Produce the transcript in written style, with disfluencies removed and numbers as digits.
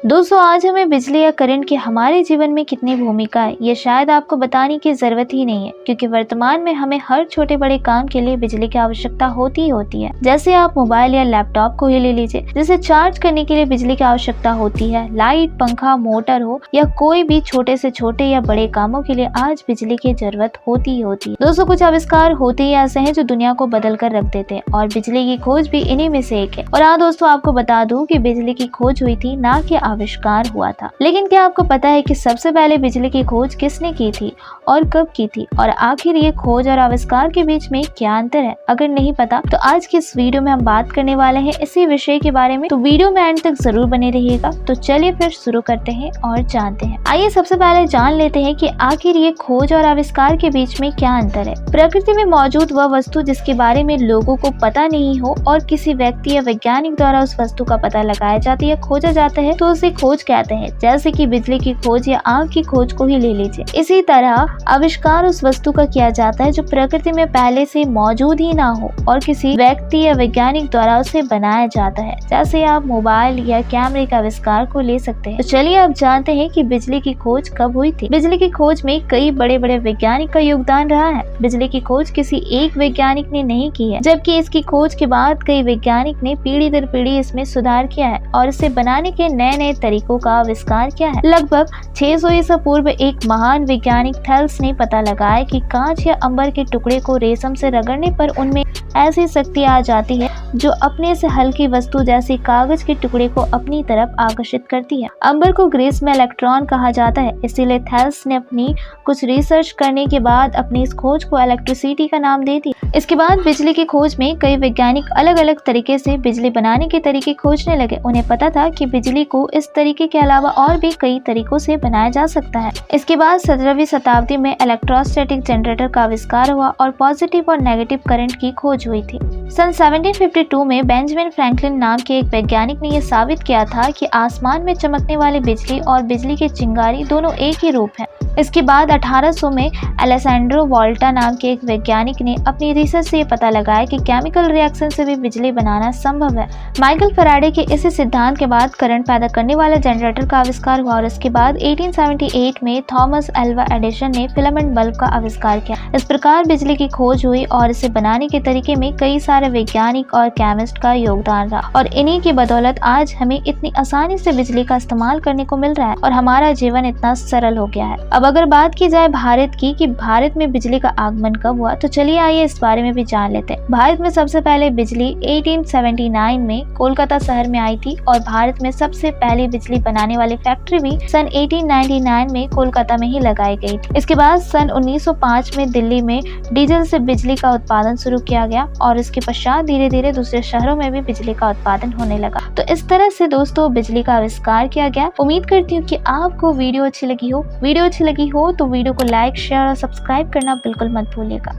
दोस्तों आज हमें बिजली या करंट की हमारे जीवन में कितनी भूमिका है ये शायद आपको बताने की जरूरत ही नहीं है, क्योंकि वर्तमान में हमें हर छोटे बड़े काम के लिए बिजली की आवश्यकता होती ही होती है। जैसे आप मोबाइल या लैपटॉप को ही ले लीजिए, जिसे चार्ज करने के लिए बिजली की आवश्यकता होती है। लाइट, पंखा, मोटर हो या कोई भी छोटे से छोटे या बड़े कामों के लिए आज बिजली की जरूरत होती ही होती है। दोस्तों कुछ आविष्कार होते ही ऐसे हैं जो दुनिया को बदल कर रख देते हैं, और बिजली की खोज भी इन्हीं में से एक है। और हाँ दोस्तों, आपको बता दूं कि बिजली की खोज हुई थी, ना कि आविष्कार हुआ था। लेकिन क्या आपको पता है कि सबसे पहले बिजली की खोज किसने की थी और कब की थी, और आखिर ये खोज और आविष्कार के बीच में क्या अंतर है? अगर नहीं पता तो आज की इस वीडियो में हम बात करने वाले हैं इसी विषय के बारे में, तो वीडियो में एंड तक जरूर बने रहिएगा। तो चलिए फिर शुरू करते हैं और जानते हैं। आइए सबसे पहले जान लेते हैं कि आखिर ये खोज और आविष्कार के बीच में क्या अंतर है। प्रकृति में मौजूद वह वस्तु जिसके बारे में लोगों को पता नहीं हो और किसी व्यक्ति या वैज्ञानिक द्वारा उस वस्तु का पता लगाया जाता है या खोजा जाता है, तो उसे खोज कहते हैं। जैसे कि बिजली की खोज या आग की खोज को ही ले लीजिए। इसी तरह आविष्कार उस वस्तु का किया जाता है जो प्रकृति में पहले से मौजूद ही ना हो और किसी व्यक्ति या वैज्ञानिक द्वारा उसे बनाया जाता है। जैसे आप मोबाइल या कैमरे का आविष्कार को ले सकते हैं। तो चलिए अब जानते हैं कि बिजली की खोज कब हुई थी। बिजली की खोज में कई बड़े बड़े वैज्ञानिक का योगदान रहा है। बिजली की खोज किसी एक वैज्ञानिक ने नहीं की है, जबकि इसकी खोज के बाद कई वैज्ञानिक ने पीढ़ी दर पीढ़ी इसमें सुधार किया है और इसे बनाने के नए नए तरीकों का आविष्कार किया है। लगभग 600 ईसा पूर्व एक महान वैज्ञानिक थेल्स ने पता लगाया कि कांच या अंबर के टुकड़े को रेशम से रगड़ने पर उनमें ऐसी शक्ति आ जाती है जो अपने से हल्की वस्तु जैसे कागज के टुकड़े को अपनी तरफ आकर्षित करती है। अंबर को ग्रीस में इलेक्ट्रॉन कहा जाता है, इसीलिए थेल्स ने अपनी कुछ रिसर्च करने के बाद अपनी इस खोज को इलेक्ट्रिसिटी का नाम दे दिया। इसके बाद बिजली की खोज में कई वैज्ञानिक अलग अलग तरीके से बिजली बनाने के तरीके खोजने लगे। उन्हें पता था कि बिजली को इस तरीके के अलावा और भी कई तरीकों से बनाया जा सकता है। इसके बाद 17वीं शताब्दी में इलेक्ट्रोस्टैटिक जनरेटर का आविष्कार हुआ और पॉजिटिव और नेगेटिव करंट की खोज हुई थी। सन 1752 में बेंजामिन फ्रैंकलिन नाम के एक वैज्ञानिक ने यह साबित किया था कि आसमान में चमकने वाली बिजली और बिजली की चिंगारी दोनों एक ही रूप हैं। इसके बाद 1800 में अलेसैंड्रो वोल्टा नाम के एक वैज्ञानिक ने अपनी रिसर्च से पता लगाया कि केमिकल रिएक्शन से भी बिजली बनाना संभव है। माइकल फैराडे के इसी सिद्धांत के बाद करंट पैदा करने वाले जनरेटर का आविष्कार हुआ और इसके बाद 1878 में थॉमस एल्वा एडिसन ने फिलामेंट बल्ब का आविष्कार किया। इस प्रकार बिजली की खोज हुई और इसे बनाने के तरीके में कई सारे वैज्ञानिक और केमिस्ट का योगदान रहा, और इन्हीं की बदौलत आज हमें इतनी आसानी से बिजली का इस्तेमाल करने को मिल रहा है और हमारा जीवन इतना सरल हो गया है। अब अगर बात की जाए भारत की कि भारत में बिजली का आगमन कब हुआ, तो चलिए आइए इस बारे में भी जान लेते हैं। भारत में सबसे पहले बिजली 1879 में कोलकाता शहर में आई थी और भारत में सबसे पहली बिजली बनाने वाली फैक्ट्री भी सन 1899 में कोलकाता में ही लगाई गई थी। इसके बाद सन 1905 में दिल्ली में डीजल से बिजली का उत्पादन शुरू किया गया और इसके पश्चात धीरे धीरे दूसरे शहरों में भी बिजली का उत्पादन होने लगा। तो इस तरह से दोस्तों बिजली का आविष्कार किया गया। उम्मीद करती हूँ कि आपको वीडियो अच्छी लगी हो। वीडियो अच्छी लगी हो तो वीडियो को लाइक, शेयर और सब्सक्राइब करना बिल्कुल मत भूलिएगा।